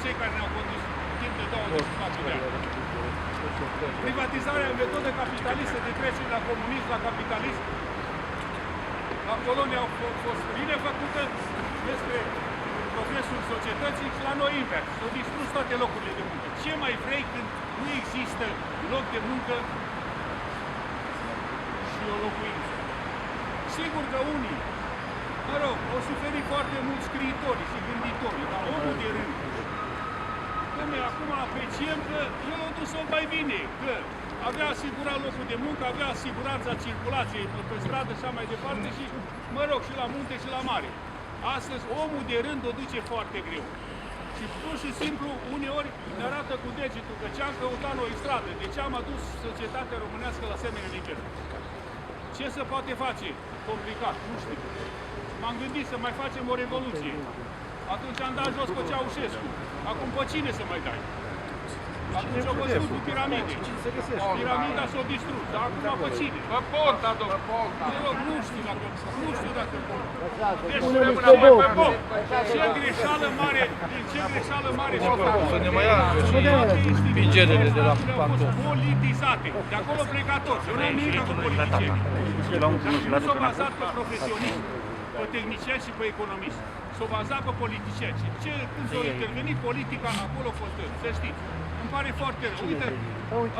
cei care ne-au condus timp de 24 de ani. Privatizarea în metodă capitalistă de trecere de la comunism la capitalism, la colonia a fost bine făcută despre progresul societății și la noi invers. S-au distrus toate locurile de muncă. Ce mai vrei când nu există loc de muncă și o locuință? Sigur că unii, mă rog, au suferit foarte mult scriitorii și gânditorii, dar omul de rând, acum apreciem că el a dus-o mai bine, că avea asigurat locul de muncă, avea siguranța circulației pe stradă și așa mai departe și, mă rog, și la munte și la mare. Astăzi, omul de rând o duce foarte greu. Și pur și simplu, uneori ne arată cu degetul că ce-am căutat noi stradă, de ce am adus societatea românească la asemenea nivel. Ce se poate face? Complicat, nu știu. M-am gândit să mai facem o revoluție. Atunci am dat jos pe Ceaușescu. Acum pe cine să mai dai? Atunci au văzut cu piramide. Piramida s-a distrus. Dar acum pe cine? Pe Ponta, domnule. Nu știu dacă... Deci rămâne pe Ponta. Ce greșeală mare s-a făcut. Să ne mai ia pingerele de la Pantof. Politizate. De acolo pleca tot. Eu n-am nimic cu politicieni. Nu s-au bazat pe profesionism, pe tehnicieni și pe economist. S-au bazat pe politicieni. Și când s-a intervenit politica, acolo a fost să știți. Îmi pare foarte rău. Uite,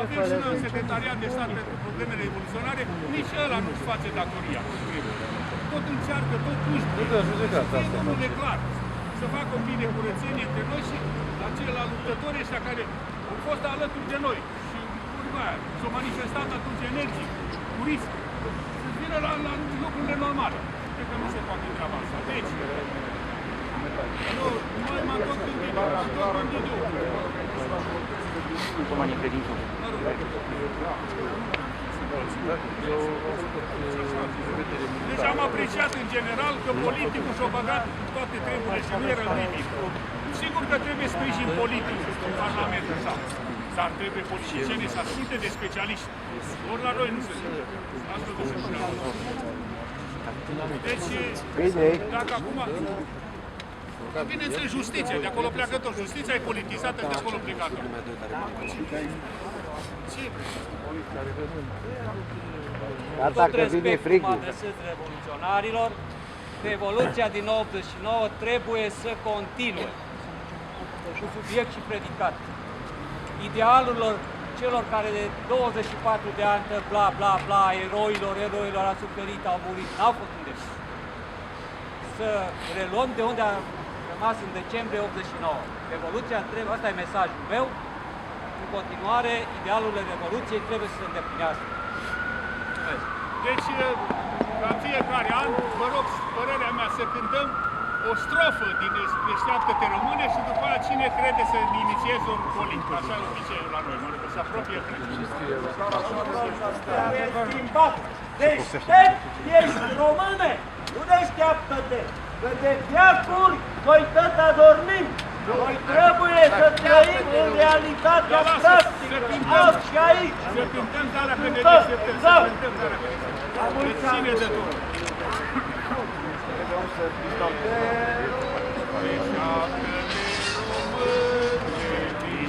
avem și noi un secretariat de stat pentru probleme revoluționare, nici ăla nu-și face datoria. Tot încearcă, tot puși. Domnule clar, să facă un pic de curățenie între noi și la luptătorii ăștia care au fost alături de noi. Și s-au manifestat atunci energic, cu risc. Să vină la locurile normale. Cred că nu se poate treaba asta. Deci, noi m-am tot gândit eu. Cum ani credință? Deci am apreciat în general că politicul și-a băgat toate treburile și nu era nimic. Sigur că trebuie sprijin politic în Parlamentul ăsta, dar trebuie politicienii să asculte de specialiști. Ori la noi nu se zice. Asta nu se spune. Deci, dacă acum... Bineînțeles, justiția, de acolo pleacă tot. Justiția e politizată, de acolo pleacă tot. Tot respectul mă adresez revoluționarilor, Revoluția din 89 trebuie să continue cu subiect și predicat. Idealurilor celor care de 24 de ani, bla, bla, bla, eroilor a suferit, au murit, n-au fost undeva. Să reluăm de unde a rămas în decembrie 89. Revoluția trebuie, ăsta e mesajul meu, în continuare, idealurile Revoluției trebuie să se îndeplinească. Deci, ca fiecare an, vă rog, părerea mea, să cântăm o strofă din Deșteaptă-te Române și după aceea cine crede să inițieze un politic. Așa e obiceiul la noi, mă rog, să apropie Crăciun. Deștept ești române, nu deșteaptă-te, că de veacuri noi tot adormim. Noi trebuie să trăim în realitatea practică, azi și aici. Să cântăm alea pe de deșteptăm, să cântăm alea pe de ține de tot.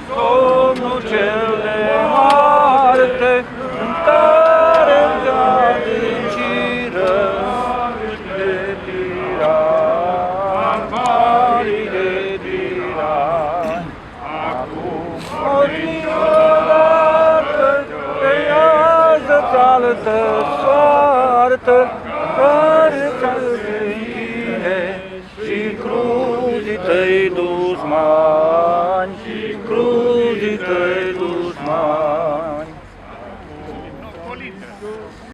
Domnul cel de moarte, în care de adânciră, de tiran, barbarii de tiran, acum odată, pe iază-ți altă soartă, care ți-al tine și cruzii tăi dușmani, și cruzii tăi